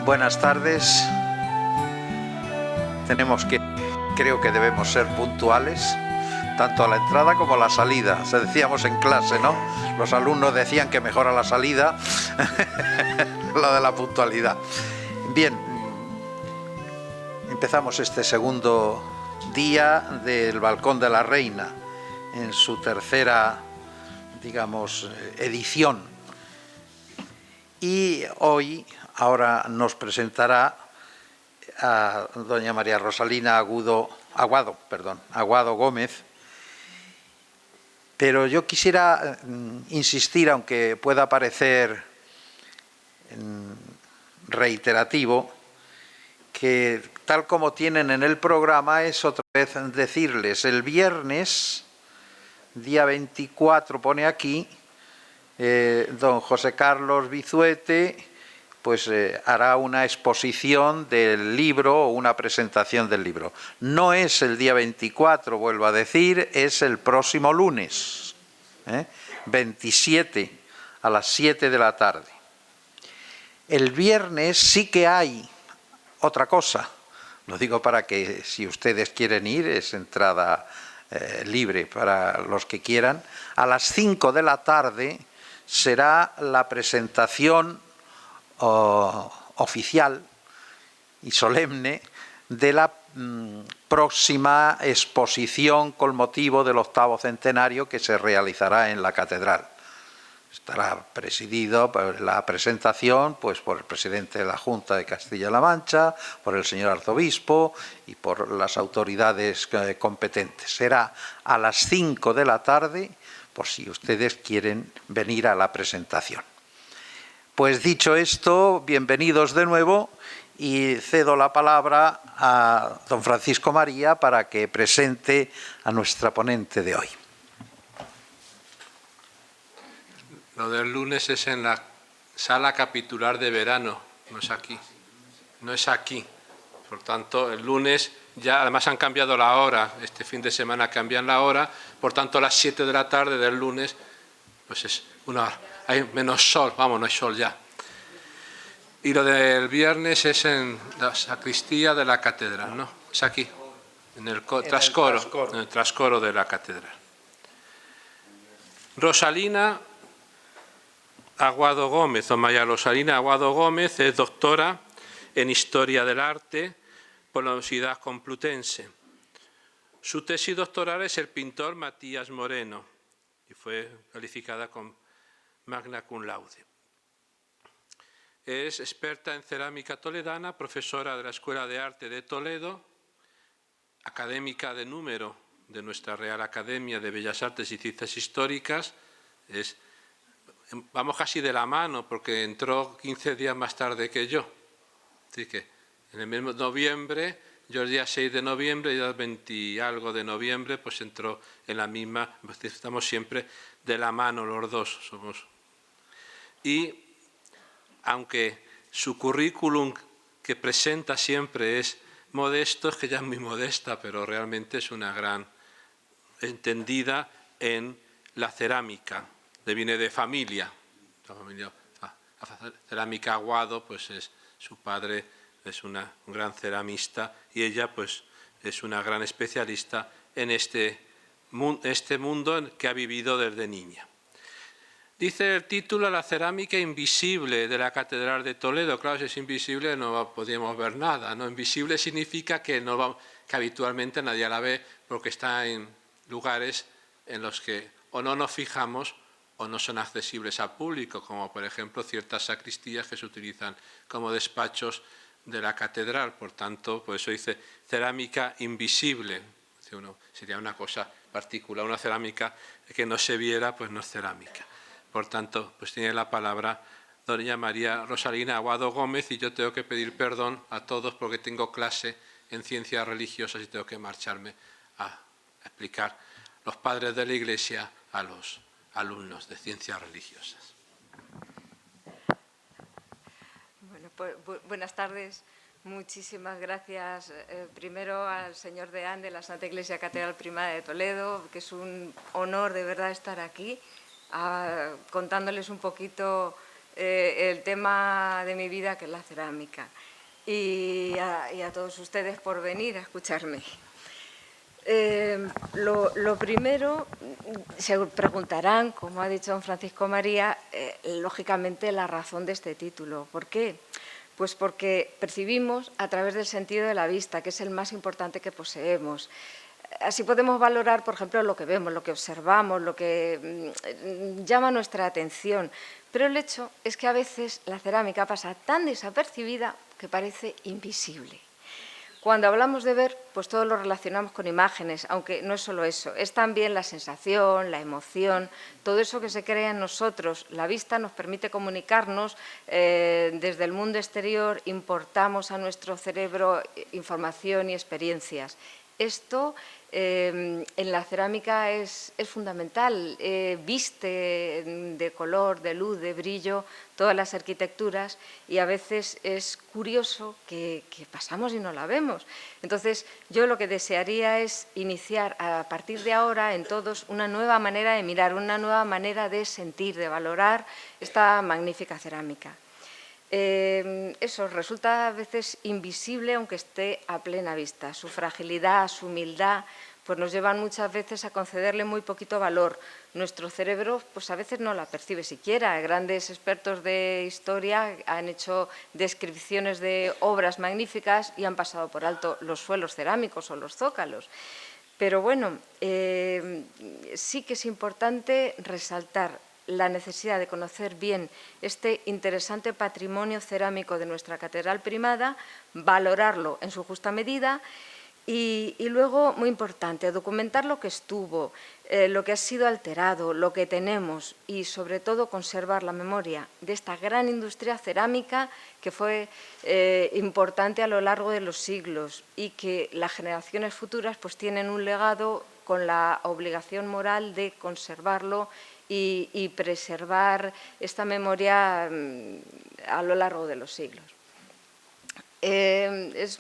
Buenas tardes. Creo que debemos ser puntuales, tanto a la entrada como a la salida. Se decíamos en clase, ¿no? Los alumnos decían que mejora la salida, lo de la puntualidad. Bien, empezamos este segundo día del Balcón de la Reina, en su tercera, digamos, edición. Y ahora nos presentará a doña María Rosalina Aguado Gómez, pero yo quisiera insistir, aunque pueda parecer reiterativo, que tal como tienen en el programa es otra vez decirles: el viernes, día 24, pone aquí, don José Carlos Bizuete pues hará una exposición del libro o una presentación del libro. No es el día 24, vuelvo a decir, es el próximo lunes, 27 a las 7 de la tarde. El viernes sí que hay otra cosa. Lo digo para que, si ustedes quieren ir, es entrada libre para los que quieran. A las 5 de la tarde será la presentación oficial y solemne de la próxima exposición con motivo del 8º centenario que se realizará en la catedral. Estará presidido por la presentación pues por el presidente de la Junta de Castilla-La Mancha, por el señor arzobispo y por las autoridades competentes. Será a las 5 de la tarde, por si ustedes quieren venir a la presentación. Pues dicho esto, bienvenidos de nuevo y cedo la palabra a don Francisco María para que presente a nuestra ponente de hoy. Lo del lunes es en la sala capitular de verano, no es aquí. No es aquí. Por tanto, el lunes ya, además han cambiado la hora, este fin de semana cambian la hora, por tanto a las 7 de la tarde del lunes, pues es una hora. Hay menos sol, vamos, no hay sol ya. Y lo del viernes es en la sacristía de la catedral, ¿no? Es aquí, en el trascoro de la catedral. Rosalina Aguado Gómez, o María Rosalina Aguado Gómez, es doctora en Historia del Arte por la Universidad Complutense. Su tesis doctoral es el pintor Matías Moreno y fue calificada con magna cum laude. Es experta en cerámica toledana, profesora de la Escuela de Arte de Toledo, académica de número de nuestra Real Academia de Bellas Artes y Ciencias Históricas. Vamos casi de la mano porque entró 15 días más tarde que yo. Así que en el mismo noviembre, yo el día 6 de noviembre y el 20 y algo de noviembre, pues entró en la misma, estamos siempre de la mano los dos. Y aunque su currículum que presenta siempre es modesto, es que ya es muy modesta, pero realmente es una gran entendida en la cerámica. Le viene de familia. La cerámica Aguado, pues su padre es un gran ceramista y ella pues es una gran especialista en este mundo que ha vivido desde niña. Dice el título: La cerámica invisible de la Catedral de Toledo. Claro, si es invisible no podíamos ver nada, ¿no? Invisible significa que habitualmente nadie la ve porque está en lugares en los que o no nos fijamos o no son accesibles al público, como por ejemplo ciertas sacristías que se utilizan como despachos de la catedral. Por tanto, por eso dice cerámica invisible. Sería una cosa particular, una cerámica que no se viera, pues no es cerámica. Por tanto, pues tiene la palabra doña María Rosalina Aguado Gómez, y yo tengo que pedir perdón a todos porque tengo clase en ciencias religiosas y tengo que marcharme a explicar los padres de la Iglesia a los alumnos de ciencias religiosas. Bueno, pues, buenas tardes. Muchísimas gracias primero al señor deán de la Santa Iglesia Catedral Primada de Toledo, que es un honor de verdad estar aquí, contándoles un poquito el tema de mi vida, que es la cerámica. Y a todos ustedes por venir a escucharme. Lo primero, se preguntarán, como ha dicho don Francisco María, lógicamente la razón de este título. ¿Por qué? Pues porque percibimos a través del sentido de la vista, que es el más importante que poseemos. Así podemos valorar, por ejemplo, lo que vemos, lo que observamos, lo que llama nuestra atención. Pero el hecho es que a veces la cerámica pasa tan desapercibida que parece invisible. Cuando hablamos de ver, pues todo lo relacionamos con imágenes, aunque no es solo eso, es también la sensación, la emoción, todo eso que se crea en nosotros. La vista nos permite comunicarnos desde el mundo exterior, importamos a nuestro cerebro información y experiencias. Esto en la cerámica es fundamental, viste de color, de luz, de brillo, todas las arquitecturas y a veces es curioso que pasamos y no la vemos. Entonces, yo lo que desearía es iniciar a partir de ahora en todos una nueva manera de mirar, una nueva manera de sentir, de valorar esta magnífica cerámica. Eso resulta a veces invisible aunque esté a plena vista. Su fragilidad, su humildad, pues nos llevan muchas veces a concederle muy poquito valor. Nuestro cerebro pues a veces no la percibe siquiera. Grandes expertos de historia han hecho descripciones de obras magníficas y han pasado por alto los suelos cerámicos o los zócalos. Pero bueno, sí que es importante resaltar la necesidad de conocer bien este interesante patrimonio cerámico de nuestra Catedral Primada, valorarlo en su justa medida y luego, muy importante, documentar lo que estuvo, lo que ha sido alterado, lo que tenemos y, sobre todo, conservar la memoria de esta gran industria cerámica que fue importante a lo largo de los siglos y que las generaciones futuras pues, tienen un legado con la obligación moral de conservarlo y preservar esta memoria a lo largo de los siglos. Es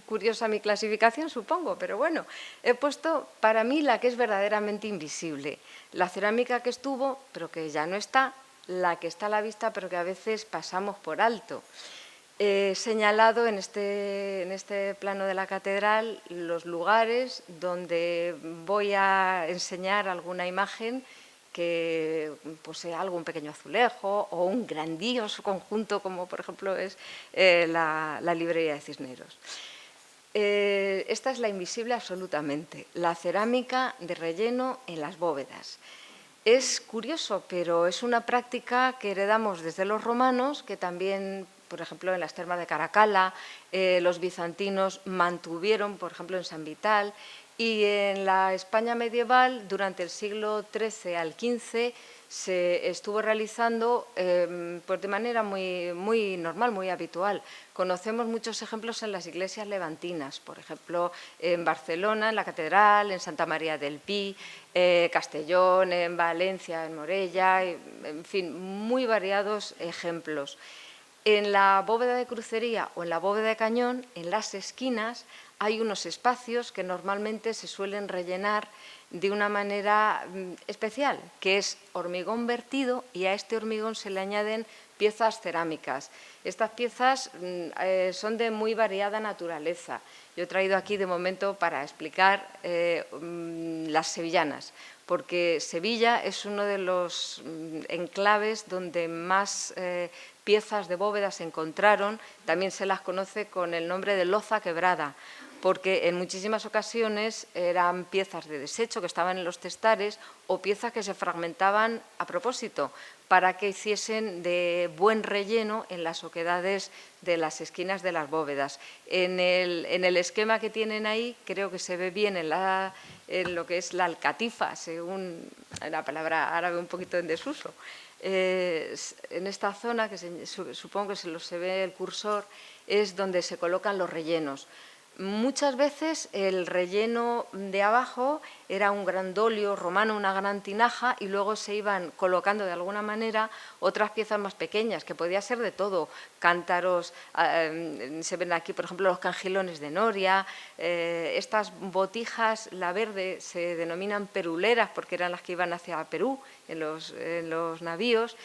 curiosa mi clasificación, supongo, pero bueno, he puesto para mí la que es verdaderamente invisible, la cerámica que estuvo, pero que ya no está, la que está a la vista, pero que a veces pasamos por alto. He señalado en este plano de la catedral los lugares donde voy a enseñar alguna imagen que posee algún pequeño azulejo o un grandioso conjunto, como por ejemplo es la librería de Cisneros. Esta es la invisible absolutamente, la cerámica de relleno en las bóvedas. Es curioso, pero es una práctica que heredamos desde los romanos, que también, por ejemplo, en las termas de Caracalla, los bizantinos mantuvieron, por ejemplo, en San Vital, y en la España medieval, durante el siglo XIII al XV, se estuvo realizando pues de manera muy normal, muy habitual. Conocemos muchos ejemplos en las iglesias levantinas, por ejemplo, en Barcelona, en la Catedral, en Santa María del Pi, Castellón, en Valencia, en Morella, en fin, muy variados ejemplos. En la bóveda de crucería o en la bóveda de cañón, en las esquinas, hay unos espacios que normalmente se suelen rellenar de una manera especial, que es hormigón vertido y a este hormigón se le añaden piezas cerámicas. Estas piezas son de muy variada naturaleza. Yo he traído aquí de momento para explicar las sevillanas, porque Sevilla es uno de los enclaves donde más piezas de bóveda se encontraron. También se las conoce con el nombre de loza quebrada, porque en muchísimas ocasiones eran piezas de desecho que estaban en los testares o piezas que se fragmentaban a propósito para que hiciesen de buen relleno en las oquedades de las esquinas de las bóvedas. En el esquema que tienen ahí creo que se ve bien en lo que es la alcatifa, según la palabra árabe un poquito en desuso. En esta zona, que supongo que se ve el cursor, es donde se colocan los rellenos. Muchas veces el relleno de abajo era un gran dolio romano, una gran tinaja, y luego se iban colocando de alguna manera otras piezas más pequeñas, que podía ser de todo, cántaros, se ven aquí por ejemplo los cangilones de Noria, estas botijas, la verde, se denominan peruleras porque eran las que iban hacia Perú en los navíos,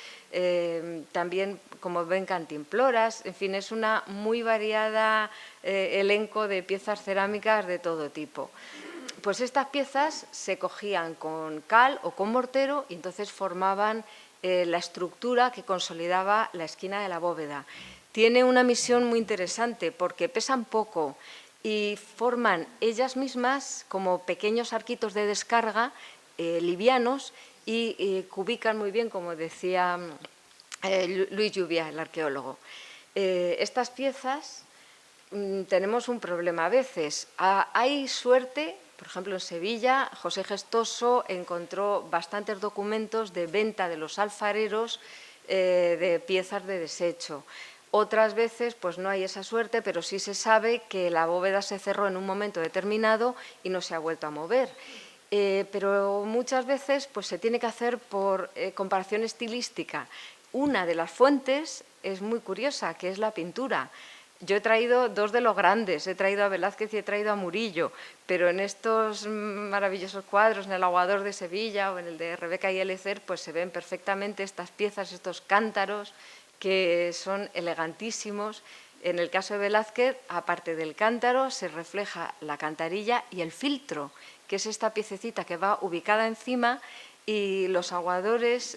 también, como ven, cantimploras, en fin, es una muy variada elenco de piezas cerámicas de todo tipo. Pues estas piezas se cogían con cal o con mortero y entonces formaban la estructura que consolidaba la esquina de la bóveda. Tiene una misión muy interesante porque pesan poco y forman ellas mismas como pequeños arquitos de descarga livianos y cubican muy bien, como decía Luis Lluvia, el arqueólogo. Estas piezas tenemos un problema a veces. Hay suerte. Por ejemplo, en Sevilla, José Gestoso encontró bastantes documentos de venta de los alfareros de piezas de desecho. Otras veces pues no hay esa suerte, pero sí se sabe que la bóveda se cerró en un momento determinado y no se ha vuelto a mover. Pero muchas veces pues, se tiene que hacer por comparación estilística. Una de las fuentes es muy curiosa, que es la pintura. Yo he traído dos de los grandes, he traído a Velázquez y he traído a Murillo, pero en estos maravillosos cuadros, en el Aguador de Sevilla o en el de Rebeca y Eliezer, pues se ven perfectamente estas piezas, estos cántaros, que son elegantísimos. En el caso de Velázquez, aparte del cántaro, se refleja la cantarilla y el filtro, que es esta piececita que va ubicada encima y los aguadores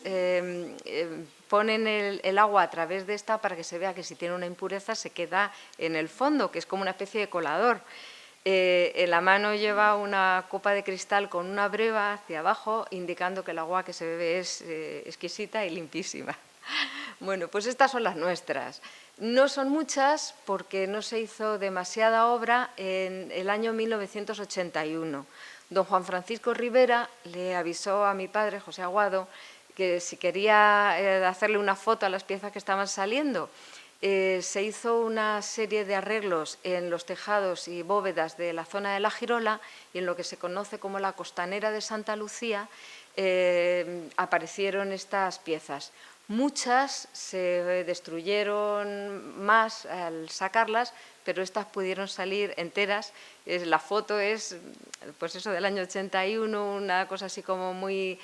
ponen el agua a través de esta para que se vea que si tiene una impureza se queda en el fondo, que es como una especie de colador. En la mano lleva una copa de cristal con una breva hacia abajo, indicando que el agua que se bebe es exquisita y limpísima. Bueno, pues estas son las nuestras. No son muchas porque no se hizo demasiada obra en el año 1981. Don Juan Francisco Rivera le avisó a mi padre, José Aguado, que si quería hacerle una foto a las piezas que estaban saliendo. Se hizo una serie de arreglos en los tejados y bóvedas de la zona de La Girola y en lo que se conoce como la Costanera de Santa Lucía aparecieron estas piezas. Muchas se destruyeron más al sacarlas, pero estas pudieron salir enteras. La foto es, pues eso, del año 81, una cosa así como muy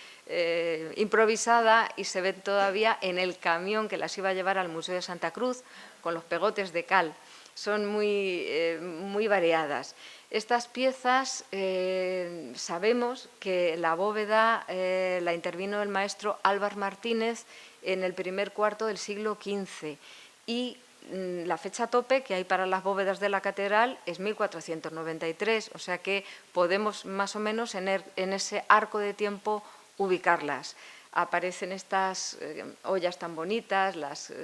improvisada y se ven todavía en el camión que las iba a llevar al Museo de Santa Cruz con los pegotes de cal. Son muy variadas. Estas piezas sabemos que la bóveda la intervino el maestro Álvar Martínez en el primer cuarto del siglo XV y la fecha tope que hay para las bóvedas de la catedral es 1493, o sea que podemos más o menos en ese arco de tiempo ubicarlas. Aparecen estas ollas tan bonitas,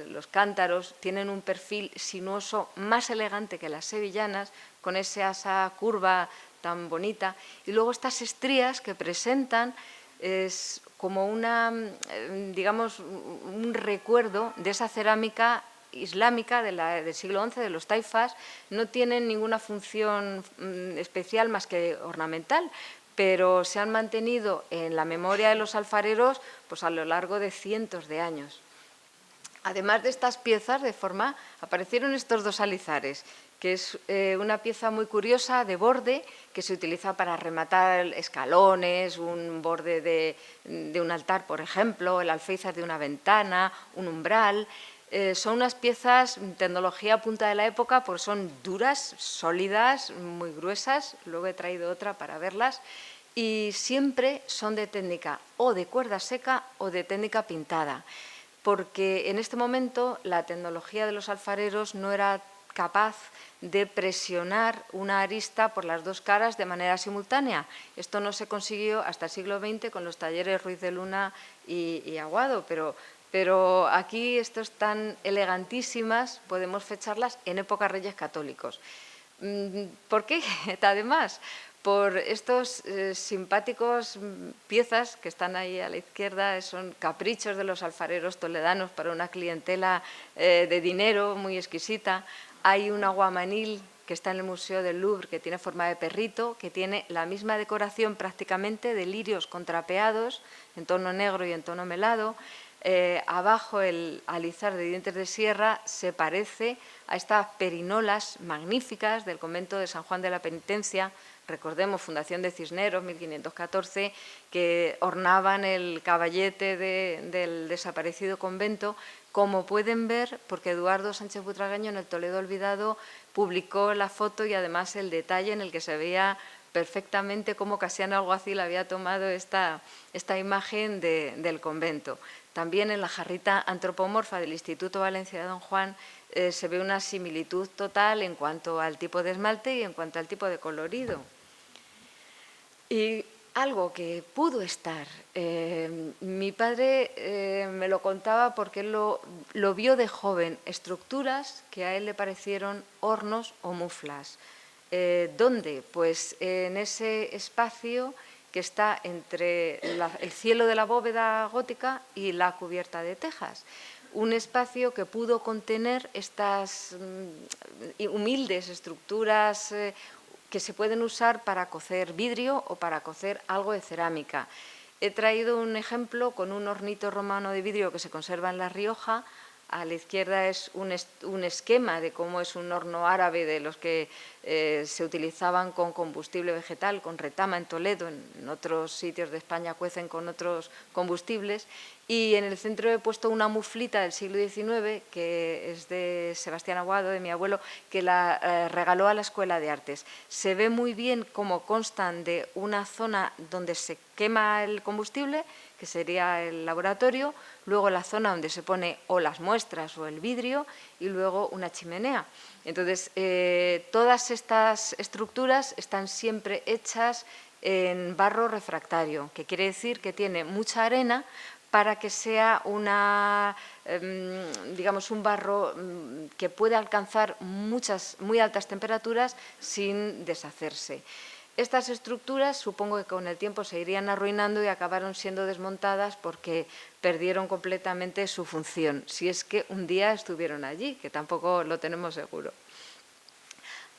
los cántaros, tienen un perfil sinuoso más elegante que las sevillanas, con esa asa curva tan bonita. Y luego estas estrías que presentan es como digamos, un recuerdo de esa cerámica islámica del siglo XI, de los taifas. No tienen ninguna función especial más que ornamental, pero se han mantenido en la memoria de los alfareros pues, a lo largo de cientos de años. Además de estas piezas de forma, aparecieron estos dos alizares, que es una pieza muy curiosa de borde que se utiliza para rematar escalones, un borde de un altar, por ejemplo, el alféizar de una ventana, un umbral. Son unas piezas, tecnología punta de la época, pues son duras, sólidas, muy gruesas. Luego he traído otra para verlas. Y siempre son de técnica o de cuerda seca o de técnica pintada, porque en este momento la tecnología de los alfareros no era capaz de presionar una arista por las dos caras de manera simultánea. Esto no se consiguió hasta el siglo XX con los talleres Ruiz de Luna y Aguado, pero aquí estas tan elegantísimas podemos fecharlas en época Reyes Católicos. ¿Por qué? Además, por estos simpáticos piezas que están ahí a la izquierda, son caprichos de los alfareros toledanos para una clientela de dinero muy exquisita. Hay un aguamanil que está en el Museo del Louvre, que tiene forma de perrito, que tiene la misma decoración prácticamente de lirios contrapeados en tono negro y en tono melado. Abajo el alizar de dientes de sierra se parece a estas perinolas magníficas del convento de San Juan de la Penitencia, recordemos, Fundación de Cisneros, 1514, que ornaban el caballete del desaparecido convento. Como pueden ver, porque Eduardo Sánchez Butragueño en el Toledo Olvidado publicó la foto y además el detalle en el que se veía perfectamente cómo Casiano Alguacil había tomado esta imagen del convento. También en la jarrita antropomorfa del Instituto Valencia de Don Juan se ve una similitud total en cuanto al tipo de esmalte y en cuanto al tipo de colorido. Y algo que pudo estar, mi padre me lo contaba porque él lo vio de joven, estructuras que a él le parecieron hornos o muflas. ¿Dónde? Pues en ese espacio que está entre el cielo de la bóveda gótica y la cubierta de tejas. Un espacio que pudo contener estas humildes estructuras que se pueden usar para cocer vidrio o para cocer algo de cerámica. He traído un ejemplo con un hornito romano de vidrio que se conserva en La Rioja. A la izquierda es un esquema de cómo es un horno árabe de los que se utilizaban con combustible vegetal, con retama en Toledo, en otros sitios de España cuecen con otros combustibles. Y en el centro he puesto una muflita del siglo XIX, que es de Sebastián Aguado, de mi abuelo, que la regaló a la Escuela de Artes. Se ve muy bien cómo constan de una zona donde se quema el combustible, que sería el laboratorio, luego la zona donde se pone o las muestras o el vidrio y luego una chimenea. Entonces, todas estas estructuras están siempre hechas en barro refractario, que quiere decir que tiene mucha arena para que sea digamos, un barro que puede alcanzar muy altas temperaturas sin deshacerse. Estas estructuras supongo que con el tiempo se irían arruinando y acabaron siendo desmontadas porque perdieron completamente su función, si es que un día estuvieron allí, que tampoco lo tenemos seguro.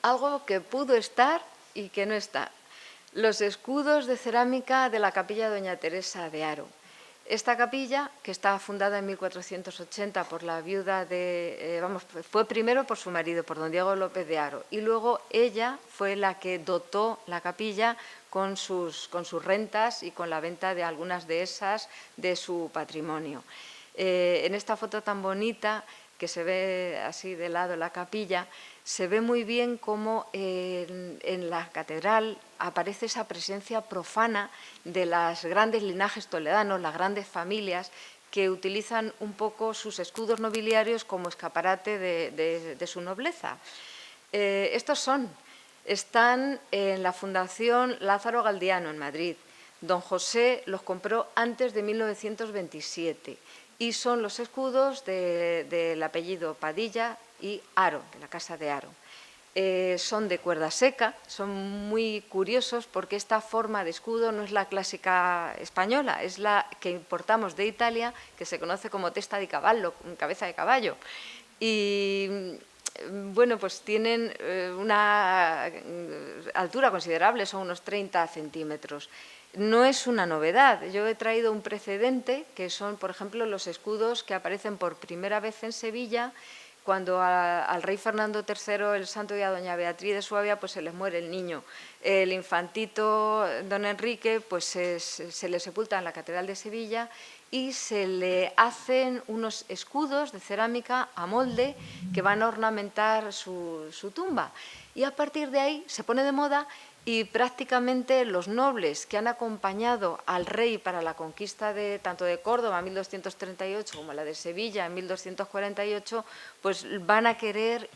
Algo que pudo estar y que no está. Los escudos de cerámica de la capilla Doña Teresa de Haro. Esta capilla, que está fundada en 1480 por la viuda fue primero por su marido, por don Diego López de Haro, y luego ella fue la que dotó la capilla con sus rentas y con la venta de algunas de esas de su patrimonio. En esta foto tan bonita, que se ve así de lado la capilla, se ve muy bien cómo en la catedral aparece esa presencia profana de los grandes linajes toledanos, las grandes familias que utilizan un poco sus escudos nobiliarios como escaparate de su nobleza. Están en la Fundación Lázaro Galdiano en Madrid. Don José los compró antes de 1927 y son los escudos del apellido Padilla y Haro, de la Casa de Haro. Son de cuerda seca, son muy curiosos porque esta forma de escudo no es la clásica española, es la que importamos de Italia, que se conoce como testa di cavallo, cabeza de caballo. Y bueno, pues tienen una altura considerable, son unos 30 centímetros. No es una novedad. Yo he traído un precedente, que son, por ejemplo, los escudos que aparecen por primera vez en Sevilla, cuando al rey Fernando III, el santo, y a doña Beatriz de Suabia, pues se les muere el niño. El infantito don Enrique, pues se le sepulta en la Catedral de Sevilla y se le hacen unos escudos de cerámica a molde que van a ornamentar su tumba. Y a partir de ahí se pone de moda y prácticamente los nobles que han acompañado al rey para la conquista tanto de Córdoba en 1238 como la de Sevilla en 1248, pues van a querer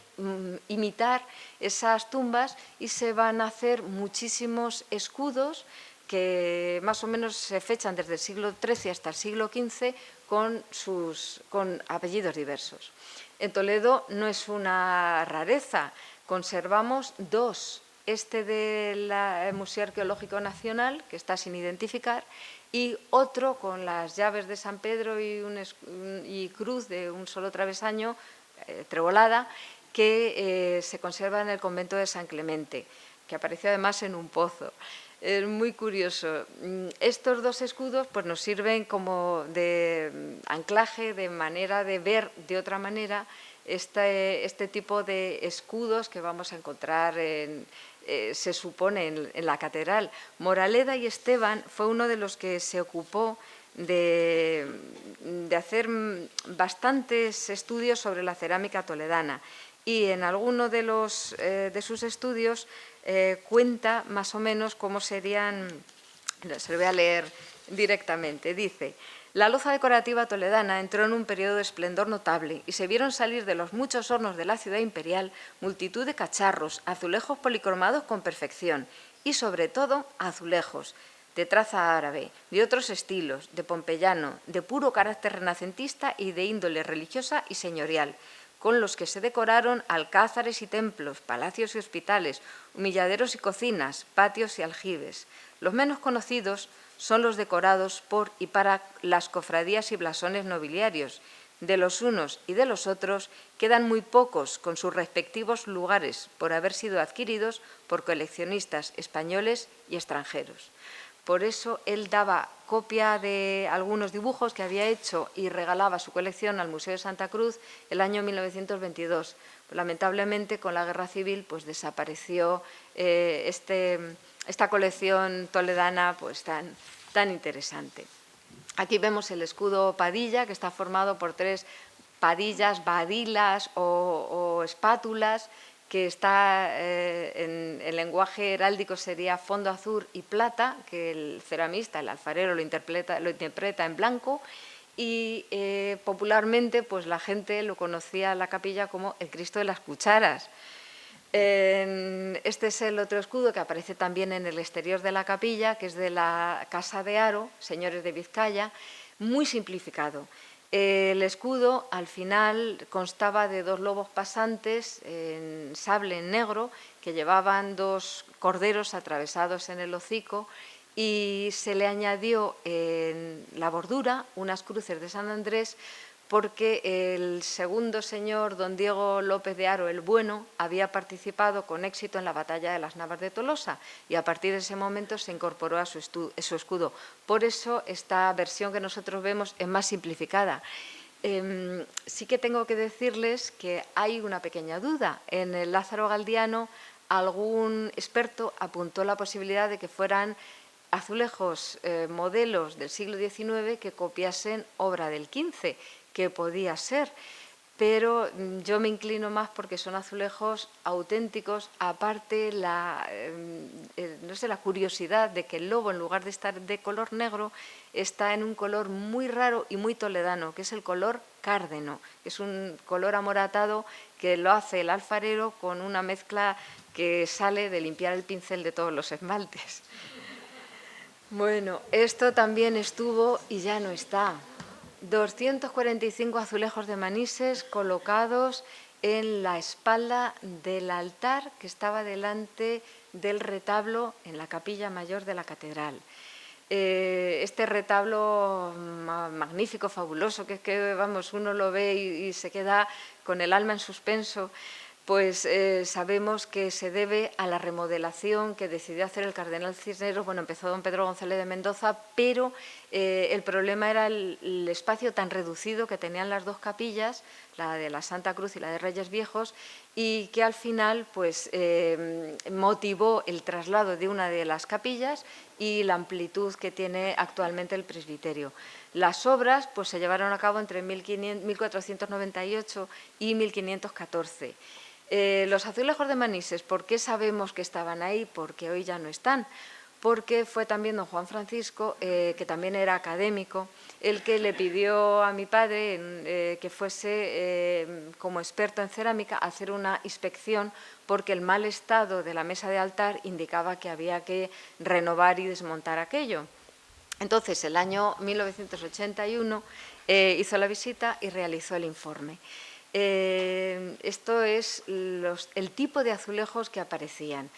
imitar esas tumbas y se van a hacer muchísimos escudos que más o menos se fechan desde el siglo XIII hasta el siglo XV con apellidos diversos. En Toledo no es una rareza, conservamos dos. Este del Museo Arqueológico Nacional, que está sin identificar, y otro con las llaves de San Pedro y cruz de un solo travesaño, trebolada, que se conserva en el convento de San Clemente, que apareció además en un pozo. Es muy curioso. Estos dos escudos pues, nos sirven como de anclaje, de manera de ver de otra manera este tipo de escudos que vamos a encontrar en se supone en la catedral. Moraleda y Esteban fue uno de los que se ocupó de hacer bastantes estudios sobre la cerámica toledana, y en alguno de sus estudios cuenta más o menos cómo serían. Se lo voy a leer directamente. Dice: la loza decorativa toledana entró en un periodo de esplendor notable y se vieron salir de los muchos hornos de la ciudad imperial multitud de cacharros, azulejos policromados con perfección y, sobre todo, azulejos de traza árabe, de otros estilos, de pompeyano, de puro carácter renacentista y de índole religiosa y señorial, con los que se decoraron alcázares y templos, palacios y hospitales, humilladeros y cocinas, patios y aljibes. Los menos conocidos son los decorados por y para las cofradías y blasones nobiliarios. De los unos y de los otros quedan muy pocos con sus respectivos lugares por haber sido adquiridos por coleccionistas españoles y extranjeros. Por eso él daba copia de algunos dibujos que había hecho y regalaba su colección al Museo de Santa Cruz el año 1922. Lamentablemente, con la Guerra Civil, pues desapareció esta colección toledana pues tan interesante. Aquí vemos el escudo Padilla, que está formado por 3 padillas, badilas o espátulas, que está en el lenguaje heráldico sería fondo azul y plata, que el ceramista, el alfarero, lo interpreta en blanco, y popularmente pues la gente lo conocía la capilla como el Cristo de las Cucharas. Este es el otro escudo que aparece también en el exterior de la capilla, que es de la Casa de Haro, señores de Vizcaya, muy simplificado. El escudo al final constaba de 2 lobos pasantes en sable en negro que llevaban 2 corderos atravesados en el hocico, y se le añadió en la bordura unas cruces de San Andrés, porque el segundo señor, don Diego López de Haro el Bueno, había participado con éxito en la batalla de las Navas de Tolosa, y a partir de ese momento se incorporó a su escudo. Por eso esta versión que nosotros vemos es más simplificada. Sí que tengo que decirles que hay una pequeña duda. En el Lázaro Galdiano algún experto apuntó la posibilidad de que fueran azulejos modelos del siglo XIX que copiasen obra del XV, que podía ser, pero yo me inclino más porque son azulejos auténticos. Aparte, no sé, la curiosidad de que el lobo, en lugar de estar de color negro, está en un color muy raro y muy toledano, que es el color cárdeno, que es un color amoratado que lo hace el alfarero con una mezcla que sale de limpiar el pincel de todos los esmaltes. Bueno, esto también estuvo y ya no está. 245 azulejos de Manises colocados en la espalda del altar que estaba delante del retablo en la capilla mayor de la catedral. Este retablo magnífico, fabuloso, que es que vamos, uno lo ve y se queda con el alma en suspenso, pues sabemos que se debe a la remodelación que decidió hacer el cardenal Cisneros. Bueno, empezó don Pedro González de Mendoza, pero el problema era el espacio tan reducido que tenían las 2 capillas, la de la Santa Cruz y la de Reyes Viejos, y que al final pues motivó el traslado de una de las capillas y la amplitud que tiene actualmente el presbiterio. Las obras pues se llevaron a cabo entre 1498 y 1514. Los azulejos de Manises, ¿por qué sabemos que estaban ahí? Porque hoy ya no están. Porque fue también don Juan Francisco, que también era académico, el que le pidió a mi padre que fuese como experto en cerámica a hacer una inspección, porque el mal estado de la mesa de altar indicaba que había que renovar y desmontar aquello. Entonces, el año 1981 hizo la visita y realizó el informe. Esto es el tipo de azulejos que aparecían.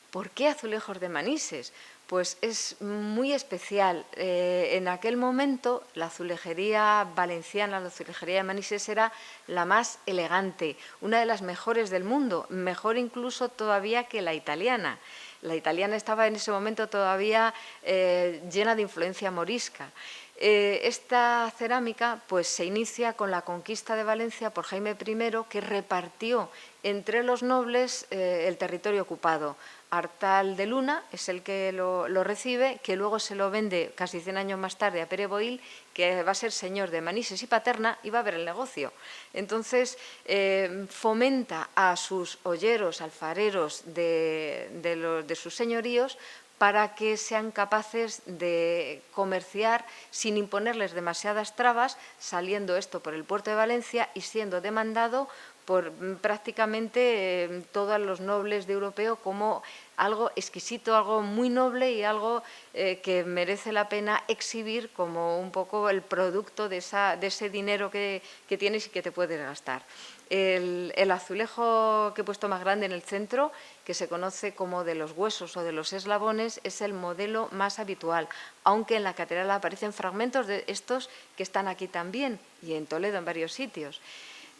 ¿Por qué azulejos de Manises? Pues es muy especial. En aquel momento la azulejería valenciana, la azulejería de Manises era la más elegante, una de las mejores del mundo, mejor incluso todavía que la italiana. La italiana estaba en ese momento todavía llena de influencia morisca. Esta cerámica pues, se inicia con la conquista de Valencia por Jaime I, que repartió entre los nobles el territorio ocupado. Artal de Luna es el que lo recibe, que luego se lo vende casi 100 años más tarde a Pere Boil, que va a ser señor de Manises y Paterna y va a ver el negocio. Entonces, fomenta a sus olleros, alfareros de sus señoríos para que sean capaces de comerciar sin imponerles demasiadas trabas, saliendo esto por el puerto de Valencia y siendo demandado por prácticamente todos los nobles de europeo como algo exquisito, algo muy noble y algo que merece la pena exhibir como un poco el producto de ese dinero que tienes y que te puedes gastar. El azulejo que he puesto más grande en el centro, que se conoce como de los huesos o de los eslabones, es el modelo más habitual, aunque en la catedral aparecen fragmentos de estos que están aquí también y en Toledo en varios sitios.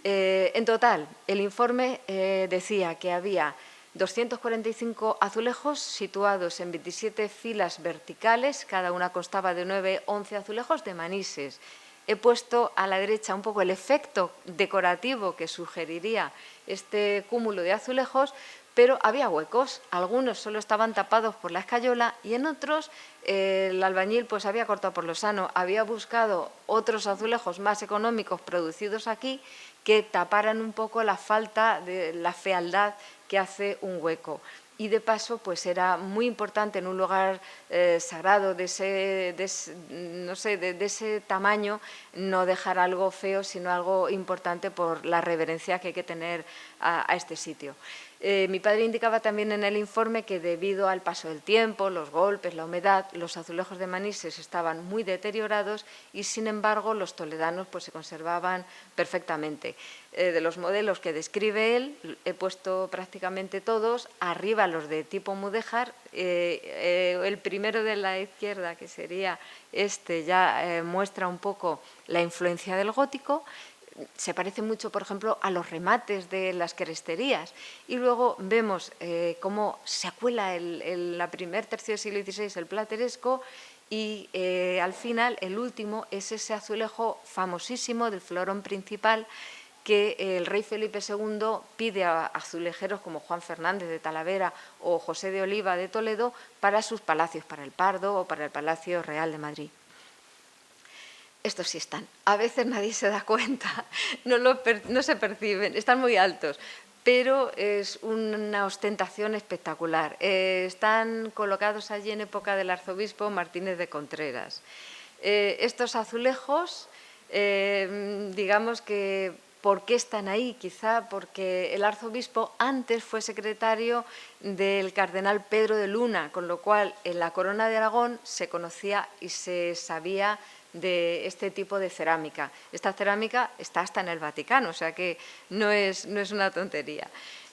En total, el informe decía que había 245 azulejos situados en 27 filas verticales, cada una constaba de 9-11 azulejos de Manises. He puesto a la derecha un poco el efecto decorativo que sugeriría este cúmulo de azulejos, pero había huecos, algunos solo estaban tapados por la escayola y en otros el albañil pues había cortado por lo sano, había buscado otros azulejos más económicos producidos aquí que taparan un poco la falta de la fealdad que hace un hueco. Y de paso, pues era muy importante en un lugar sagrado de ese tamaño no dejar algo feo, sino algo importante por la reverencia que hay que tener a este sitio. Mi padre indicaba también en el informe que debido al paso del tiempo, los golpes, la humedad, los azulejos de Manises estaban muy deteriorados y, sin embargo, los toledanos pues, se conservaban perfectamente. De los modelos que describe él, he puesto prácticamente todos, arriba los de tipo mudéjar, el primero de la izquierda, que sería este, ya muestra un poco la influencia del gótico. Se parece mucho, por ejemplo, a los remates de las cresterías. Y luego vemos cómo se acuela la primer tercio del siglo XVI el plateresco y al final el último es ese azulejo famosísimo del florón principal que el rey Felipe II pide a azulejeros como Juan Fernández de Talavera o José de Oliva de Toledo para sus palacios, para el Pardo o para el Palacio Real de Madrid. Estos sí están. A veces nadie se da cuenta, no se perciben, están muy altos, pero es una ostentación espectacular. Están colocados allí en época del arzobispo Martínez de Contreras. Estos azulejos, digamos que, ¿por qué están ahí? Quizá porque el arzobispo antes fue secretario del cardenal Pedro de Luna, con lo cual en la corona de Aragón se conocía y se sabía de este tipo de cerámica. Esta cerámica está hasta en el Vaticano, o sea que no es una tontería.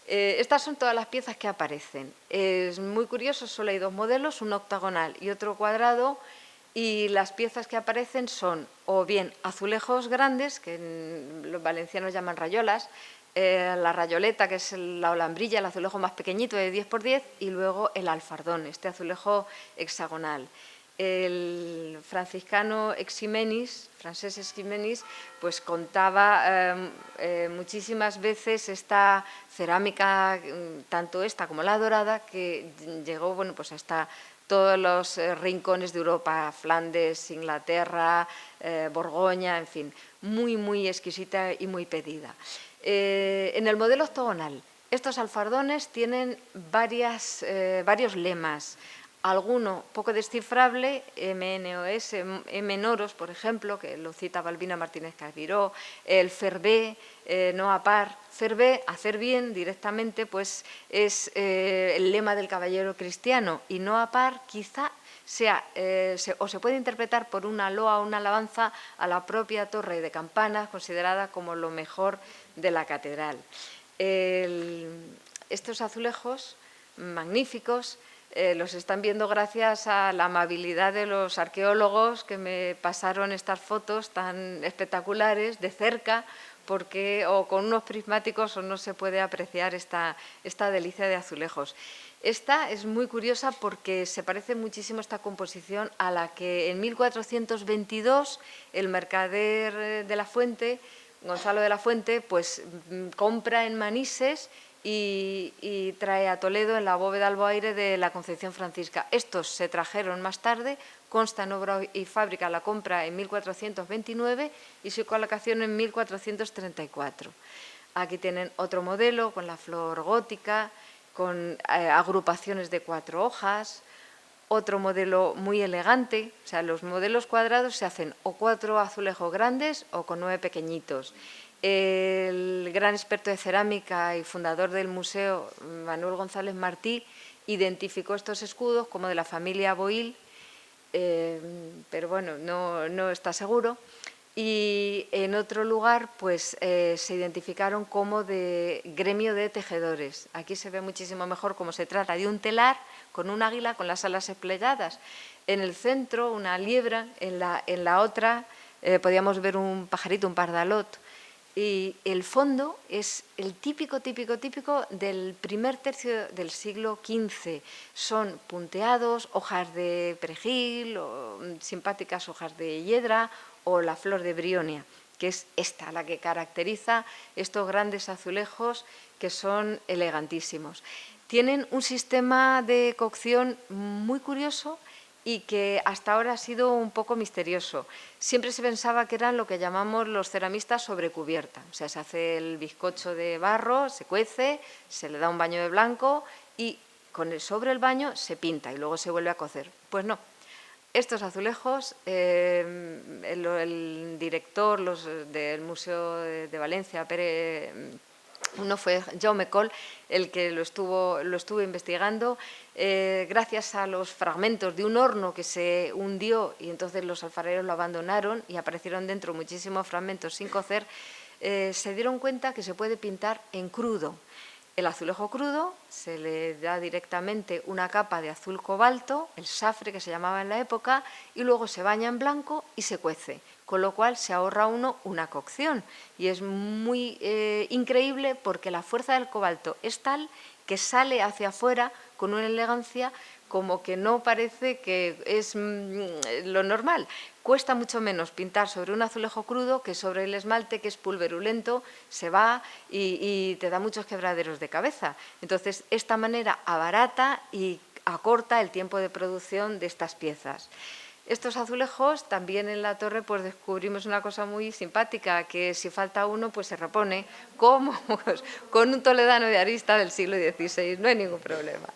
Estas son todas las piezas que aparecen. Es muy curioso, solo hay dos modelos, un octagonal y otro cuadrado, y las piezas que aparecen son o bien azulejos grandes, que los valencianos llaman rayolas, la rayoleta, que es la olambrilla, el azulejo más pequeñito de 10 por 10, y luego el alfardón, este azulejo hexagonal. El franciscano Francesc Eiximenis, pues contaba muchísimas veces esta cerámica, tanto esta como la dorada, que llegó pues hasta todos los rincones de Europa, Flandes, Inglaterra, Borgoña, en fin, muy, muy exquisita y muy pedida. En el modelo octogonal, estos alfardones tienen varios lemas. Alguno poco descifrable, MNOS, M-Noros, por ejemplo, que lo cita Balbina Martínez Calviró, el Fervé, no a par. Fervé, hacer bien directamente, pues es el lema del caballero cristiano, y no a par quizá sea, o se puede interpretar por una loa o una alabanza a la propia torre de campanas, considerada como lo mejor de la catedral. Estos azulejos magníficos los están viendo gracias a la amabilidad de los arqueólogos que me pasaron estas fotos tan espectaculares de cerca, porque o con unos prismáticos o no se puede apreciar esta delicia de azulejos. Esta es muy curiosa porque se parece muchísimo esta composición a la que en 1422 el mercader de la Fuente, Gonzalo de la Fuente, pues compra en Manises y trae a Toledo en la bóveda alboaire de la Concepción Francisca. Estos se trajeron más tarde, consta en obra y fábrica la compra en 1429 y su colocación en 1434. Aquí tienen otro modelo con la flor gótica, con agrupaciones de 4 hojas, otro modelo muy elegante. O sea, los modelos cuadrados se hacen o 4 azulejos grandes o con 9 pequeñitos. El gran experto de cerámica y fundador del museo, Manuel González Martí, identificó estos escudos como de la familia Boil, pero bueno, no está seguro. Y en otro lugar pues se identificaron como de gremio de tejedores. Aquí se ve muchísimo mejor cómo se trata de un telar con un águila con las alas esplegadas. En el centro una liebra, en la otra podíamos ver un pajarito, un pardalot. Y el fondo es el típico del primer tercio del siglo XV. Son punteados, hojas de perejil, o simpáticas hojas de hiedra o la flor de brionia, que es esta la que caracteriza estos grandes azulejos que son elegantísimos. Tienen un sistema de cocción muy curioso y que hasta ahora ha sido un poco misterioso. Siempre se pensaba que eran lo que llamamos los ceramistas sobre cubierta. O sea, se hace el bizcocho de barro, se cuece, se le da un baño de blanco y sobre el baño se pinta y luego se vuelve a cocer. Pues no. Estos azulejos, el director del Museo de Valencia, uno fue Jaume Coll, el que lo estuvo investigando, gracias a los fragmentos de un horno que se hundió y entonces los alfareros lo abandonaron y aparecieron dentro muchísimos fragmentos sin cocer, se dieron cuenta que se puede pintar en crudo. El azulejo crudo se le da directamente una capa de azul cobalto, el safre que se llamaba en la época, y luego se baña en blanco y se cuece, con lo cual se ahorra uno una cocción. Y es muy increíble porque la fuerza del cobalto es tal que sale hacia afuera con una elegancia como que no parece que es lo normal. Cuesta mucho menos pintar sobre un azulejo crudo que sobre el esmalte, que es pulverulento, se va y te da muchos quebraderos de cabeza. Entonces, esta manera abarata y acorta el tiempo de producción de estas piezas. Estos azulejos, también en la torre, pues descubrimos una cosa muy simpática, que si falta uno, pues se repone, como con un toledano de arista del siglo XVI, no hay ningún problema.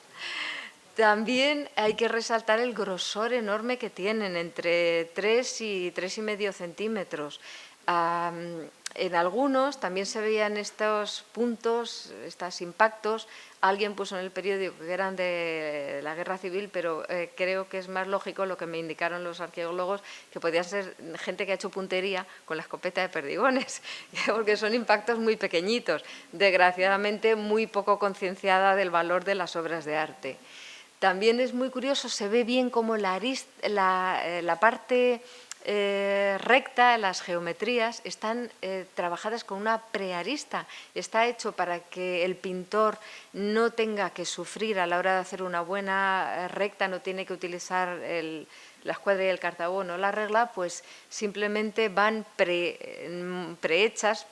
También hay que resaltar el grosor enorme que tienen, entre 3 y 3,5 centímetros. En algunos también se veían estos puntos, estos impactos. Alguien puso en el periódico que eran de la guerra civil, pero creo que es más lógico lo que me indicaron los arqueólogos, que podían ser gente que ha hecho puntería con la escopeta de perdigones, porque son impactos muy pequeñitos, desgraciadamente muy poco concienciada del valor de las obras de arte. También es muy curioso, se ve bien cómo la parte recta, las geometrías, están trabajadas con una prearista. Está hecho para que el pintor no tenga que sufrir a la hora de hacer una buena recta, no tiene que utilizar la escuadra y el cartabón o la regla, pues simplemente van prehechas,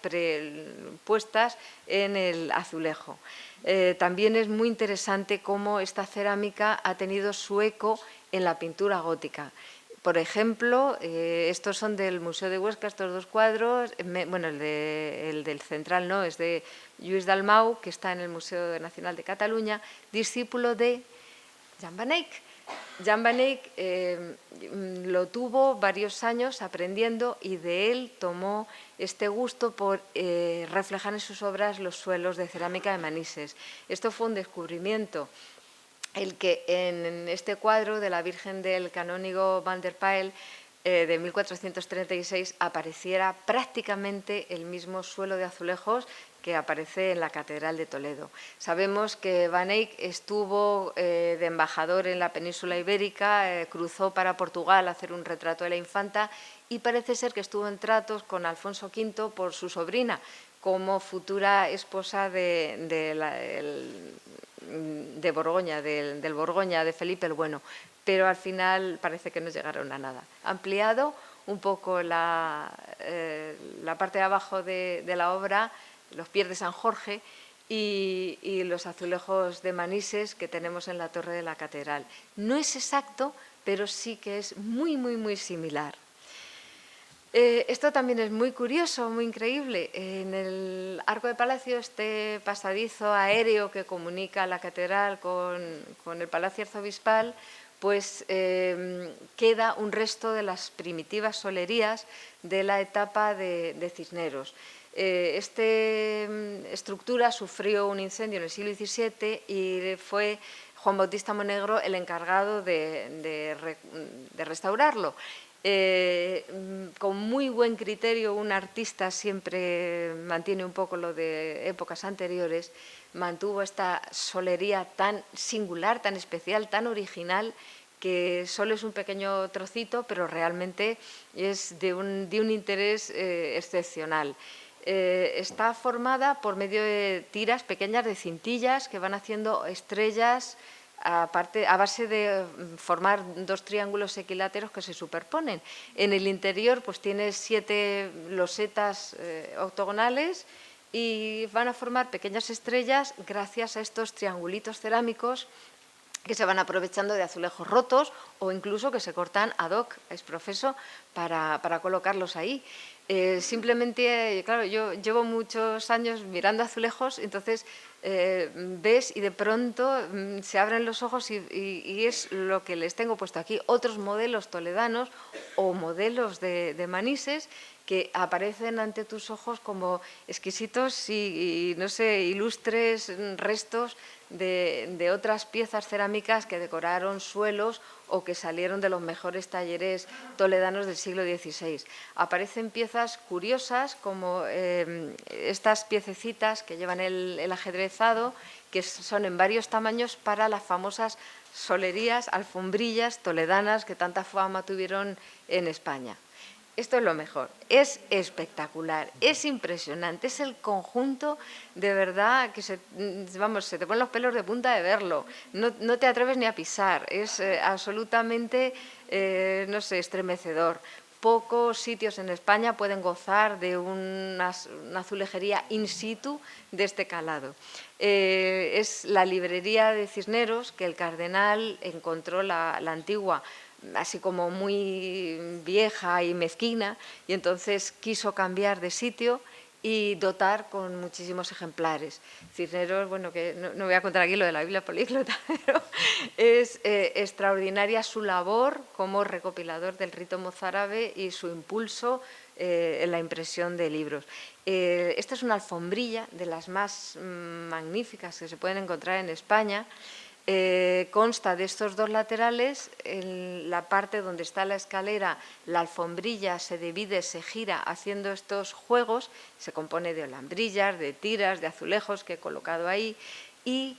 puestas en el azulejo. También es muy interesante cómo esta cerámica ha tenido su eco en la pintura gótica. Por ejemplo, estos son del Museo de Huesca, estos dos cuadros. Bueno, el del central no, es de Lluís Dalmau, que está en el Museo Nacional de Cataluña, discípulo de Jan van Eyck. Jan van Eyck lo tuvo varios años aprendiendo y de él tomó este gusto por reflejar en sus obras los suelos de cerámica de Manises. Esto fue un descubrimiento, el que en este cuadro de la Virgen del Canónigo Van der Pijl de 1436 apareciera prácticamente el mismo suelo de azulejos que aparece en la Catedral de Toledo. Sabemos que Van Eyck estuvo de embajador en la península ibérica, cruzó para Portugal a hacer un retrato de la infanta y parece ser que estuvo en tratos con Alfonso V por su sobrina, como futura esposa de Borgoña, del Borgoña, de Felipe el Bueno, pero al final parece que no llegaron a nada. Ampliado un poco la parte de abajo de la obra, los pies de San Jorge, y los azulejos de Manises que tenemos en la torre de la catedral. No es exacto, pero sí que es muy, muy, muy similar. Esto también es muy curioso, muy increíble. En el Arco de Palacio, este pasadizo aéreo que comunica la catedral con el Palacio Arzobispal, pues queda un resto de las primitivas solerías de la etapa de Cisneros. Esta estructura sufrió un incendio en el siglo XVII y fue Juan Bautista Monegro el encargado de restaurarlo. Con muy buen criterio, un artista siempre mantiene un poco lo de épocas anteriores, mantuvo esta solería tan singular, tan especial, tan original, que solo es un pequeño trocito, pero realmente es de un interés excepcional. Está formada por medio de tiras pequeñas de cintillas que van haciendo estrellas a base de formar dos triángulos equiláteros que se superponen. En el interior pues tiene 7 losetas octogonales y van a formar pequeñas estrellas gracias a estos triangulitos cerámicos que se van aprovechando de azulejos rotos o incluso que se cortan ad hoc, es profeso, para colocarlos ahí. Simplemente, claro, yo llevo muchos años mirando azulejos, entonces ves y de pronto se abren los ojos y es lo que les tengo puesto aquí. Otros modelos toledanos o modelos de Manises que aparecen ante tus ojos como exquisitos y no sé, ilustres restos de otras piezas cerámicas que decoraron suelos o que salieron de los mejores talleres toledanos del siglo XVI. Aparecen piezas curiosas como estas piececitas que llevan el ajedrezado, que son en varios tamaños para las famosas solerías, alfombrillas toledanas que tanta fama tuvieron en España. Esto es lo mejor, es espectacular, es impresionante, es el conjunto de verdad que se te ponen los pelos de punta de verlo, no te atreves ni a pisar, es absolutamente, no sé, estremecedor. Pocos sitios en España pueden gozar de una azulejería in situ de este calado. Es la librería de Cisneros que el cardenal encontró la antigua, así como muy vieja y mezquina, y entonces quiso cambiar de sitio y dotar con muchísimos ejemplares. Cisneros, bueno, que no voy a contar aquí lo de la Biblia políglota, pero es extraordinaria su labor como recopilador del rito mozárabe y su impulso en la impresión de libros. Esta es una alfombrilla de las más magníficas que se pueden encontrar en España. Consta de estos dos laterales. En la parte donde está la escalera, la alfombrilla se divide, se gira haciendo estos juegos, se compone de olambrillas, de tiras, de azulejos que he colocado ahí, y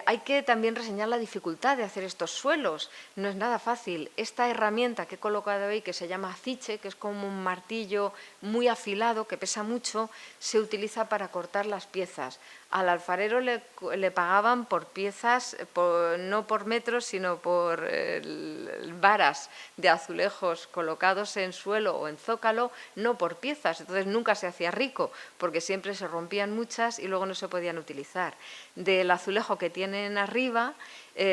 hay que también reseñar la dificultad de hacer estos suelos, no es nada fácil. Esta herramienta que he colocado ahí, que se llama aciche, que es como un martillo muy afilado, que pesa mucho, se utiliza para cortar las piezas. Al alfarero le pagaban por piezas, no por metros, sino por varas de azulejos colocados en suelo o en zócalo, no por piezas. Entonces nunca se hacía rico, porque siempre se rompían muchas y luego no se podían utilizar. Del azulejo que tienen arriba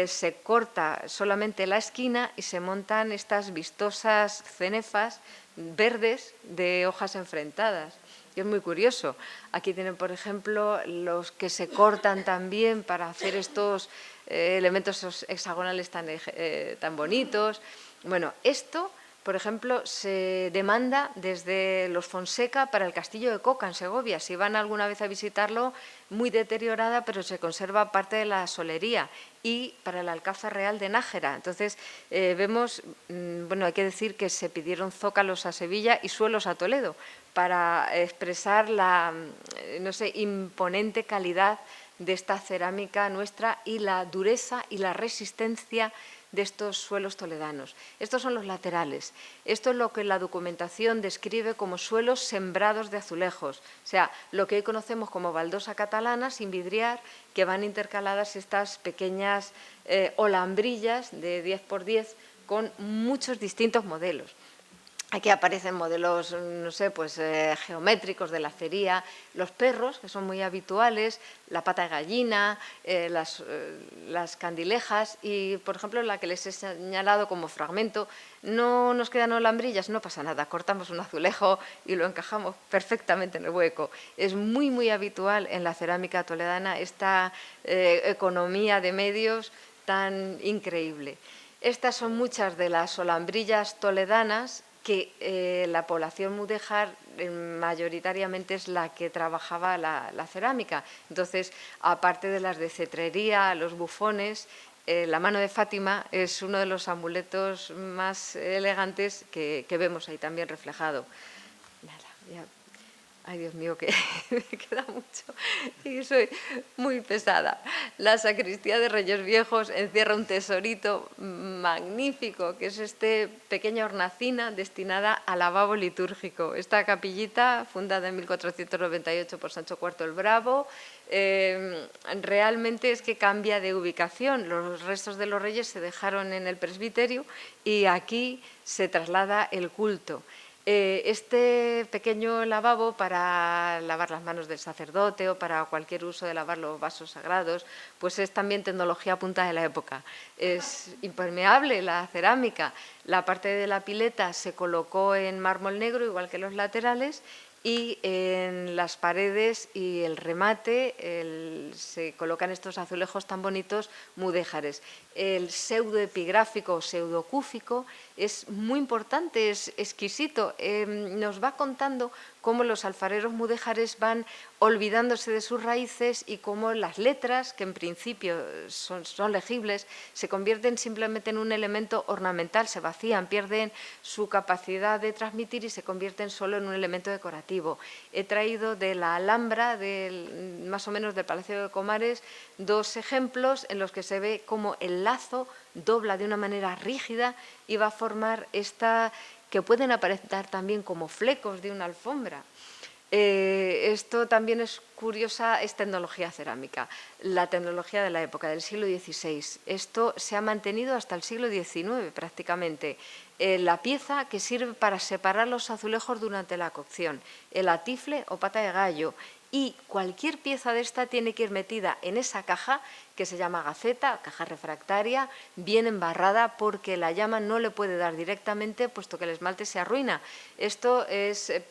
se corta solamente la esquina y se montan estas vistosas cenefas verdes de hojas enfrentadas. Es muy curioso. Aquí tienen, por ejemplo, los que se cortan también para hacer estos elementos hexagonales tan bonitos. Bueno, esto, por ejemplo, se demanda desde los Fonseca para el Castillo de Coca, en Segovia. Si van alguna vez a visitarlo, muy deteriorada, pero se conserva parte de la solería, y para el Alcázar Real de Nájera. Entonces, vemos, bueno, hay que decir que se pidieron zócalos a Sevilla y suelos a Toledo para expresar la, no sé, imponente calidad de esta cerámica nuestra y la dureza y la resistencia de estos suelos toledanos. Estos son los laterales. Esto es lo que la documentación describe como suelos sembrados de azulejos, o sea, lo que hoy conocemos como baldosa catalana sin vidriar, que van intercaladas estas pequeñas olambrillas de 10 por 10 con muchos distintos modelos. Aquí aparecen modelos, no sé, pues geométricos de la acería, los perros, que son muy habituales, la pata de gallina, las candilejas y, por ejemplo, la que les he señalado como fragmento, no nos quedan olambrillas, no pasa nada, cortamos un azulejo y lo encajamos perfectamente en el hueco. Es muy, muy habitual en la cerámica toledana esta economía de medios tan increíble. Estas son muchas de las olambrillas toledanas que la población mudéjar mayoritariamente es la que trabajaba la cerámica. Entonces, aparte de las de cetrería, los bufones, la mano de Fátima es uno de los amuletos más elegantes que vemos ahí también reflejado. Nada, ya. Ay, Dios mío, que me queda mucho y soy muy pesada. La sacristía de Reyes Viejos encierra un tesorito magnífico, que es esta pequeña hornacina destinada al lavabo litúrgico. Esta capillita, fundada en 1498 por Sancho IV el Bravo, realmente es que cambia de ubicación. Los restos de los reyes se dejaron en el presbiterio y aquí se traslada el culto. Este pequeño lavabo para lavar las manos del sacerdote o para cualquier uso de lavar los vasos sagrados, pues es también tecnología punta de la época. Es impermeable la cerámica. La parte de la pileta se colocó en mármol negro, igual que los laterales, y en las paredes y el remate se colocan estos azulejos tan bonitos mudéjares. El pseudoepigráfico o pseudocúfico es muy importante, es exquisito. Nos va contando cómo los alfareros mudéjares van olvidándose de sus raíces y cómo las letras, que en principio son legibles, se convierten simplemente en un elemento ornamental, se vacían, pierden su capacidad de transmitir y se convierten solo en un elemento decorativo. He traído de la Alhambra, más o menos del Palacio de Comares, dos ejemplos en los que se ve cómo el lazo dobla de una manera rígida y va a formar esta que pueden aparecer también como flecos de una alfombra. Esto también es curiosa, es tecnología cerámica, la tecnología de la época, del siglo XVI. Esto se ha mantenido hasta el siglo XIX prácticamente. La pieza que sirve para separar los azulejos durante la cocción, el atifle o pata de gallo, y cualquier pieza de esta tiene que ir metida en esa caja que se llama gaceta, caja refractaria, bien embarrada porque la llama no le puede dar directamente puesto que el esmalte se arruina. Esto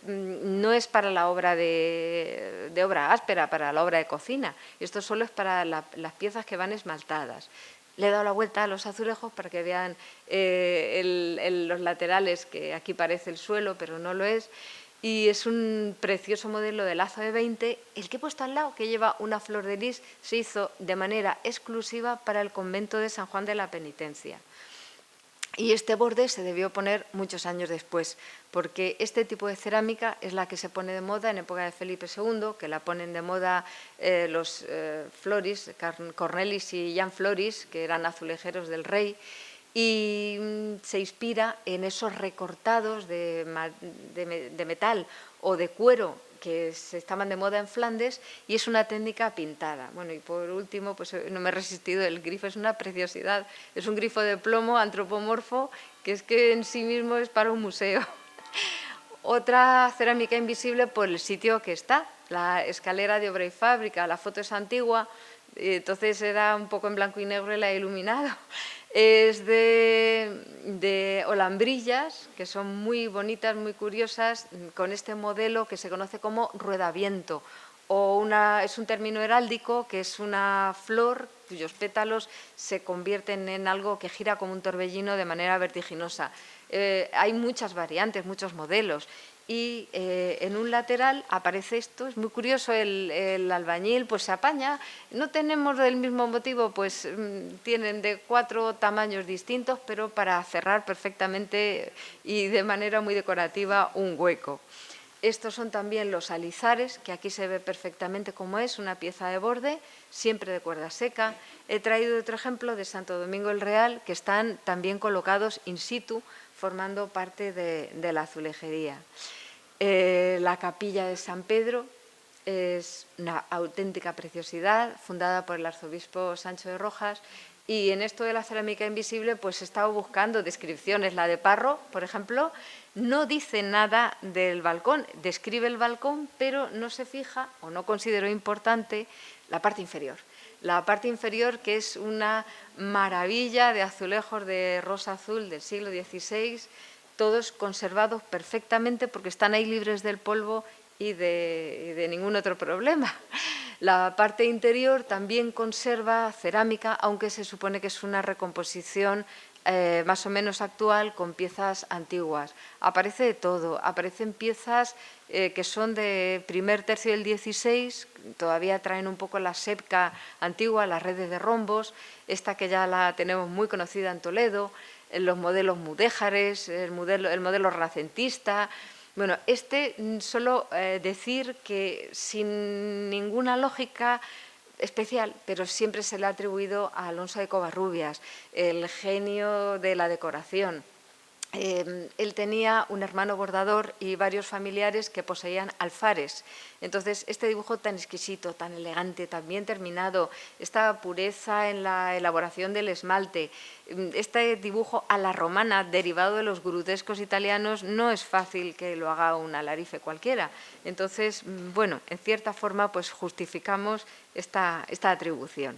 no es para la obra de obra áspera, para la obra de cocina. Esto solo es para las piezas que van esmaltadas. Le he dado la vuelta a los azulejos para que vean los laterales, que aquí parece el suelo, pero no lo es. Y es un precioso modelo de lazo de 20. El que he puesto al lado, que lleva una flor de lis, se hizo de manera exclusiva para el convento de San Juan de la Penitencia. Y este borde se debió poner muchos años después, porque este tipo de cerámica es la que se pone de moda en época de Felipe II, que la ponen de moda los Floris, Cornelis y Jan Floris, que eran azulejeros del rey, y se inspira en esos recortados de metal o de cuero que se estaban de moda en Flandes, y es una técnica pintada. Bueno, y por último, pues no me he resistido, el grifo es una preciosidad, es un grifo de plomo antropomorfo que es que en sí mismo es para un museo. Otra cerámica invisible por el sitio que está, la escalera de obra y fábrica. La foto es antigua, entonces era un poco en blanco y negro y la he iluminado. Es de olambrillas, que son muy bonitas, muy curiosas, con este modelo que se conoce como ruedaviento. Es un término heráldico, que es una flor cuyos pétalos se convierten en algo que gira como un torbellino de manera vertiginosa. Hay muchas variantes, muchos modelos. Y en un lateral aparece esto, es muy curioso, el albañil pues se apaña, no tenemos del mismo motivo, pues tienen de 4 tamaños distintos, pero para cerrar perfectamente y de manera muy decorativa un hueco. Estos son también los alizares, que aquí se ve perfectamente cómo es, una pieza de borde, siempre de cuerda seca. He traído otro ejemplo de Santo Domingo el Real, que están también colocados in situ, formando parte de la azulejería. La capilla de San Pedro es una auténtica preciosidad, fundada por el arzobispo Sancho de Rojas, Y en esto de la cerámica invisible, pues he estado buscando descripciones. La de Parro, por ejemplo, no dice nada del balcón, describe el balcón, pero no se fija, o no consideró importante, la parte inferior. La parte inferior, que es una maravilla de azulejos de rosa azul del siglo XVI, todos conservados perfectamente porque están ahí libres del polvo y de ningún otro problema. La parte interior también conserva cerámica, aunque se supone que es una recomposición más o menos actual con piezas antiguas. Aparece de todo, aparecen piezas que son de primer tercio del XVI, todavía traen un poco la sepca antigua, las redes de rombos, esta que ya la tenemos muy conocida en Toledo, los modelos mudéjares, el modelo renacentista. Bueno, solo decir que sin ninguna lógica especial, pero siempre se le ha atribuido a Alonso de Covarrubias, el genio de la decoración. Él tenía un hermano bordador y varios familiares que poseían alfares. Entonces, este dibujo tan exquisito, tan elegante, tan bien terminado, esta pureza en la elaboración del esmalte, este dibujo a la romana, derivado de los grutescos italianos, no es fácil que lo haga un alarife cualquiera. Entonces, bueno, en cierta forma, pues justificamos esta atribución.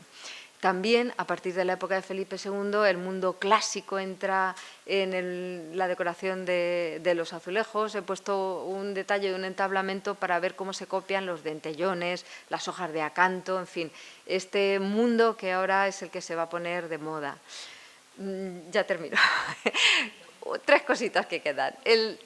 También, a partir de la época de Felipe II, el mundo clásico entra en la decoración de los azulejos. He puesto un detalle de un entablamento para ver cómo se copian los dentellones, las hojas de acanto, en fin, este mundo que ahora es el que se va a poner de moda. Ya termino. 3 cositas que quedan.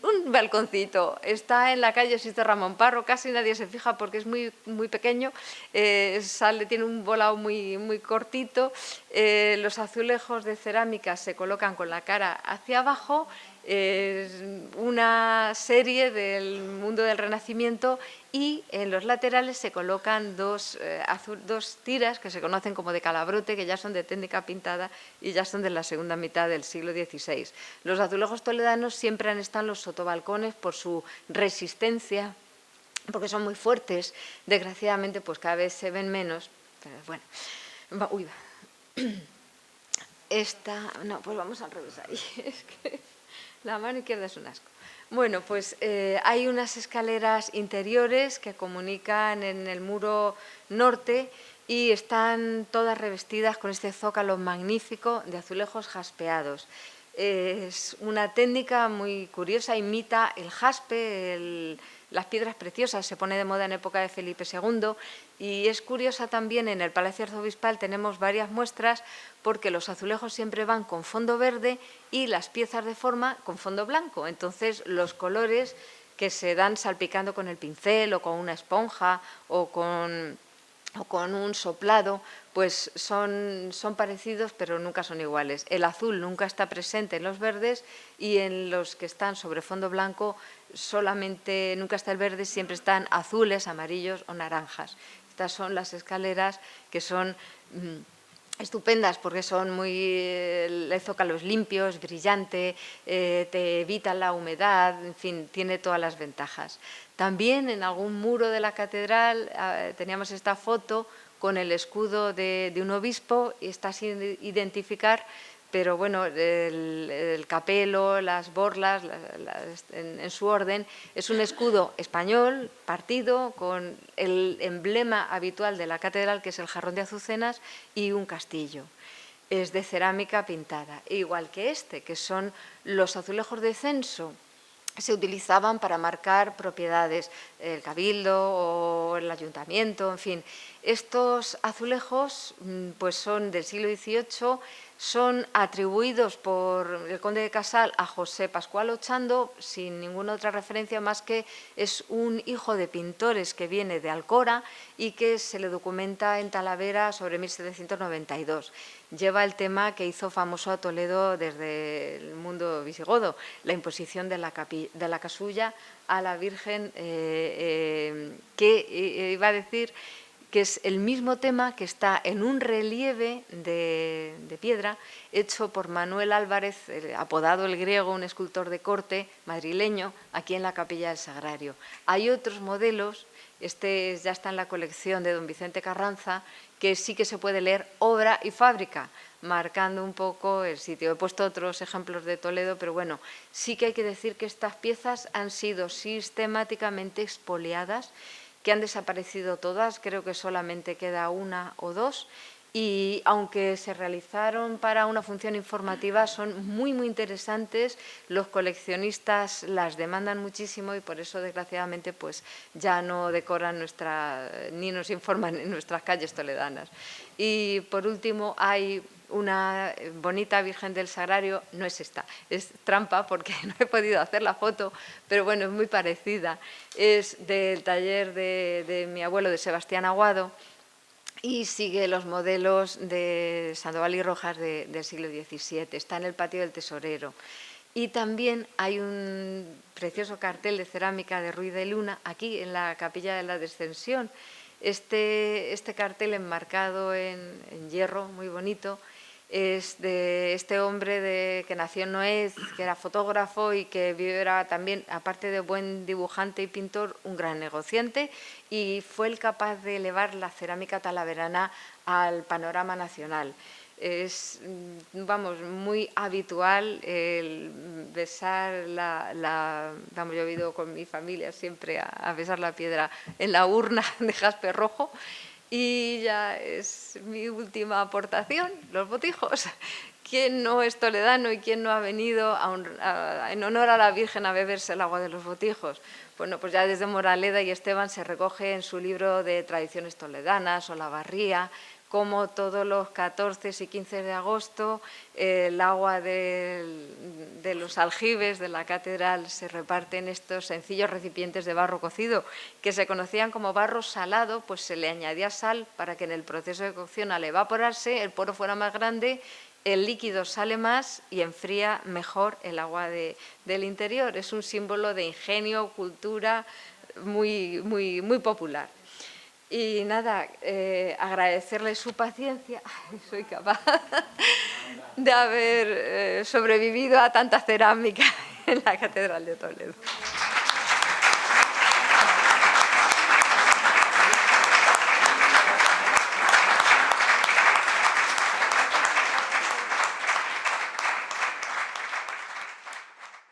Un balconcito está en la calle Sisto Ramón Parro, casi nadie se fija porque es muy, muy pequeño, tiene un volado muy, muy cortito, los azulejos de cerámica se colocan con la cara hacia abajo, una serie del mundo del Renacimiento, y en los laterales se colocan dos tiras que se conocen como de calabrote, que ya son de técnica pintada y ya son de la segunda mitad del siglo XVI. Los azulejos toledanos siempre han estado en los sotobalcones por su resistencia, porque son muy fuertes. Desgraciadamente, pues cada vez se ven menos. Pero bueno, uy, no, pues vamos al revés ahí. Es que la mano izquierda es un asco. Bueno, pues hay unas escaleras interiores que comunican en el muro norte y están todas revestidas con este zócalo magnífico de azulejos jaspeados. Es una técnica muy curiosa, imita el jaspe, las piedras preciosas, se pone de moda en época de Felipe II, y es curiosa también. En el Palacio Arzobispal tenemos varias muestras porque los azulejos siempre van con fondo verde y las piezas de forma con fondo blanco. Entonces los colores que se dan salpicando con el pincel o con una esponja o con un soplado, pues son parecidos pero nunca son iguales. El azul nunca está presente en los verdes, y en los que están sobre fondo blanco solamente nunca está el verde, siempre están azules, amarillos o naranjas. Estas son las escaleras, que son estupendas porque son el zócalo es limpio, es brillante, te evita la humedad, en fin, tiene todas las ventajas. También en algún muro de la catedral teníamos esta foto con el escudo de un obispo, y está sin identificar, pero bueno, el capelo, las borlas, en su orden, es un escudo español partido con el emblema habitual de la catedral, que es el jarrón de azucenas, y un castillo. Es de cerámica pintada, igual que que son los azulejos de censo. Se utilizaban para marcar propiedades, el cabildo o el ayuntamiento, en fin. Estos azulejos pues son del siglo XVIII, son atribuidos por el conde de Casal a José Pascual Ochando, sin ninguna otra referencia más que es un hijo de pintores que viene de Alcora y que se le documenta en Talavera sobre 1792. Lleva el tema que hizo famoso a Toledo desde el mundo visigodo, la imposición de la casulla a la Virgen, que iba a decir que es el mismo tema que está en un relieve de piedra hecho por Manuel Álvarez, apodado el Griego, un escultor de corte madrileño, aquí en la Capilla del Sagrario. Hay otros modelos ya está en la colección de don Vicente Carranza, que sí que se puede leer obra y fábrica, marcando un poco el sitio. He puesto otros ejemplos de Toledo, pero bueno, sí que hay que decir que estas piezas han sido sistemáticamente expoliadas, que han desaparecido todas, creo que solamente queda una o dos, y aunque se realizaron para una función informativa, son muy, muy interesantes. Los coleccionistas las demandan muchísimo y por eso, desgraciadamente, pues ya no decoran ni nos informan en nuestras calles toledanas. Y, por último, hay una bonita Virgen del Sagrario, no es esta, es trampa porque no he podido hacer la foto, pero bueno, es muy parecida. Es del taller de mi abuelo, de Sebastián Aguado, y sigue los modelos de Sandoval y Rojas del siglo XVII. Está en el patio del Tesorero. Y también hay un precioso cartel de cerámica de Ruiz de Luna, aquí en la Capilla de la Descensión. Este cartel enmarcado en hierro, muy bonito, es de este hombre que nació en Noez, que era fotógrafo y que era también, aparte de buen dibujante y pintor, un gran negociante, y fue el capaz de elevar la cerámica talaverana al panorama nacional. Es, vamos, muy habitual el besar vamos, yo he ido con mi familia siempre a besar la piedra en la urna de jaspe rojo. Y ya es mi última aportación, los botijos. ¿Quién no es toledano y quién no ha venido en honor a la Virgen a beberse el agua de los botijos? Bueno, pues ya desde Moraleda y Esteban se recoge en su libro de Tradiciones Toledanas, Olavarría, como todos los 14 y 15 de agosto el agua de los aljibes de la catedral se reparte en estos sencillos recipientes de barro cocido, que se conocían como barro salado, pues se le añadía sal para que en el proceso de cocción, al evaporarse, el poro fuera más grande, el líquido sale más y enfría mejor el agua del interior. Es un símbolo de ingenio, cultura muy, muy, muy popular. Y nada, agradecerle su paciencia, soy capaz de haber sobrevivido a tanta cerámica en la Catedral de Toledo.